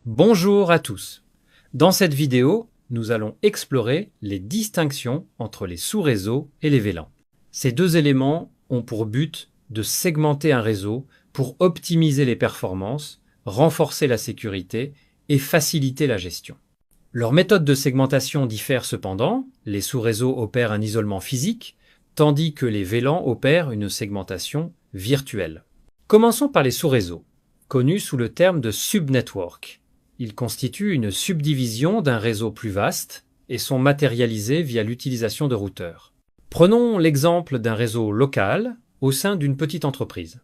Bonjour à tous. Dans cette vidéo, nous allons explorer les distinctions entre les sous-réseaux et les VLAN. Ces deux éléments ont pour but de segmenter un réseau pour optimiser les performances, renforcer la sécurité et faciliter la gestion. Leurs méthodes de segmentation diffèrent cependant. Les sous-réseaux opèrent un isolement physique, tandis que les VLAN opèrent une segmentation virtuelle. Commençons par les sous-réseaux, connus sous le terme de subnetwork. Ils constituent une subdivision d'un réseau plus vaste et sont matérialisés via l'utilisation de routeurs. Prenons l'exemple d'un réseau local au sein d'une petite entreprise.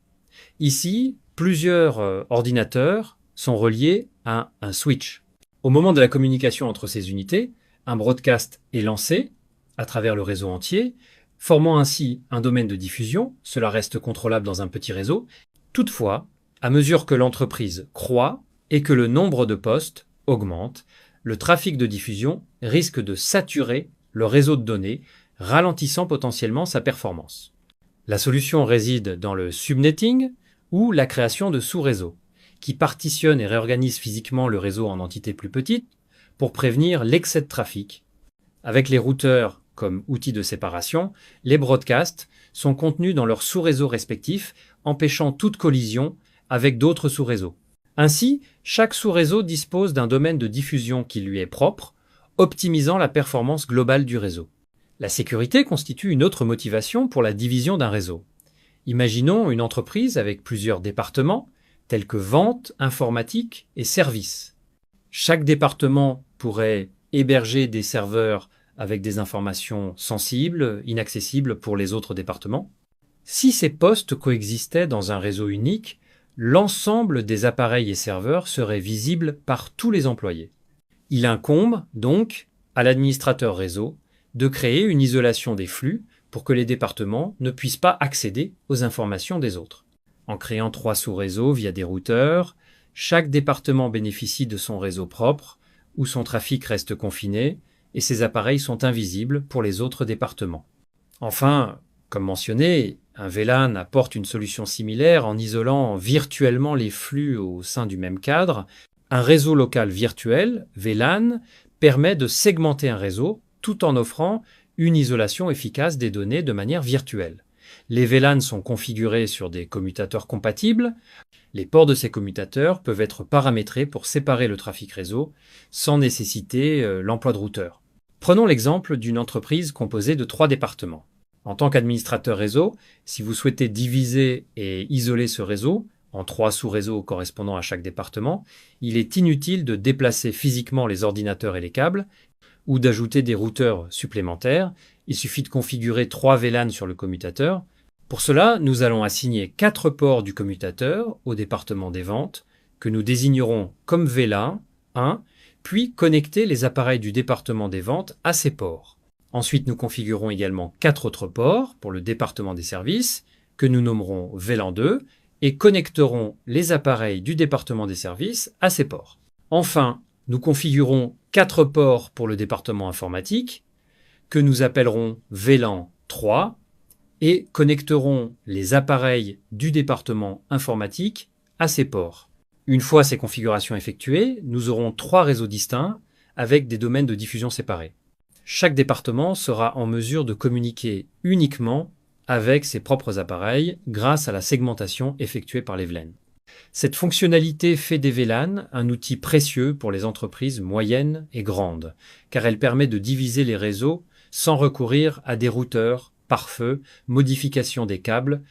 Ici, plusieurs ordinateurs sont reliés à un switch. Au moment de la communication entre ces unités, un broadcast est lancé à travers le réseau entier, formant ainsi un domaine de diffusion. Cela reste contrôlable dans un petit réseau. Toutefois, à mesure que l'entreprise croît et que le nombre de postes augmente, le trafic de diffusion risque de saturer le réseau de données, ralentissant potentiellement sa performance. La solution réside dans le subnetting ou la création de sous-réseaux, qui partitionnent et réorganisent physiquement le réseau en entités plus petites pour prévenir l'excès de trafic. Avec les routeurs comme outil de séparation, les broadcasts sont contenus dans leurs sous-réseaux respectifs, empêchant toute collision avec d'autres sous-réseaux. Ainsi, chaque sous-réseau dispose d'un domaine de diffusion qui lui est propre, optimisant la performance globale du réseau. La sécurité constitue une autre motivation pour la division d'un réseau. Imaginons une entreprise avec plusieurs départements, tels que vente, informatique et services. Chaque département pourrait héberger des serveurs avec des informations sensibles, inaccessibles pour les autres départements. Si ces postes coexistaient dans un réseau unique, l'ensemble des appareils et serveurs serait visible par tous les employés. Il incombe donc à l'administrateur réseau de créer une isolation des flux pour que les départements ne puissent pas accéder aux informations des autres. En créant 3 sous-réseaux via des routeurs, chaque département bénéficie de son réseau propre, où son trafic reste confiné et ses appareils sont invisibles pour les autres départements. Enfin, comme mentionné, un VLAN apporte une solution similaire en isolant virtuellement les flux au sein du même cadre. Un réseau local virtuel, VLAN, permet de segmenter un réseau tout en offrant une isolation efficace des données de manière virtuelle. Les VLAN sont configurés sur des commutateurs compatibles. Les ports de ces commutateurs peuvent être paramétrés pour séparer le trafic réseau sans nécessiter l'emploi de routeurs. Prenons l'exemple d'une entreprise composée de 3 départements. En tant qu'administrateur réseau, si vous souhaitez diviser et isoler ce réseau en 3 sous-réseaux correspondant à chaque département, il est inutile de déplacer physiquement les ordinateurs et les câbles ou d'ajouter des routeurs supplémentaires. Il suffit de configurer 3 VLAN sur le commutateur. Pour cela, nous allons assigner 4 ports du commutateur au département des ventes que nous désignerons comme VLAN 1, puis connecter les appareils du département des ventes à ces ports. Ensuite, nous configurons également 4 autres ports pour le département des services que nous nommerons VLAN 2 et connecterons les appareils du département des services à ces ports. Enfin, nous configurons 4 ports pour le département informatique que nous appellerons VLAN 3 et connecterons les appareils du département informatique à ces ports. Une fois ces configurations effectuées, nous aurons 3 réseaux distincts avec des domaines de diffusion séparés. Chaque département sera en mesure de communiquer uniquement avec ses propres appareils grâce à la segmentation effectuée par les VLAN. Cette fonctionnalité fait des VLAN un outil précieux pour les entreprises moyennes et grandes, car elle permet de diviser les réseaux sans recourir à des routeurs, pare-feu, modification des câbles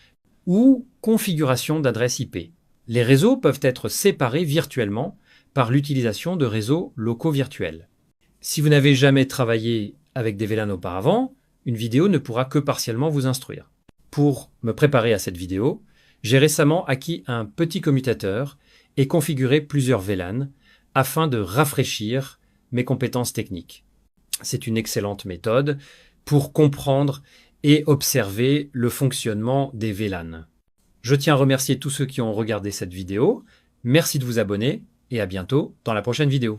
ou configuration d'adresses IP. Les réseaux peuvent être séparés virtuellement par l'utilisation de réseaux locaux virtuels. Si vous n'avez jamais travaillé avec des VLAN auparavant, une vidéo ne pourra que partiellement vous instruire. Pour me préparer à cette vidéo, j'ai récemment acquis un petit commutateur et configuré plusieurs VLAN afin de rafraîchir mes compétences techniques. C'est une excellente méthode pour comprendre et observer le fonctionnement des VLAN. Je tiens à remercier tous ceux qui ont regardé cette vidéo. Merci de vous abonner et à bientôt dans la prochaine vidéo.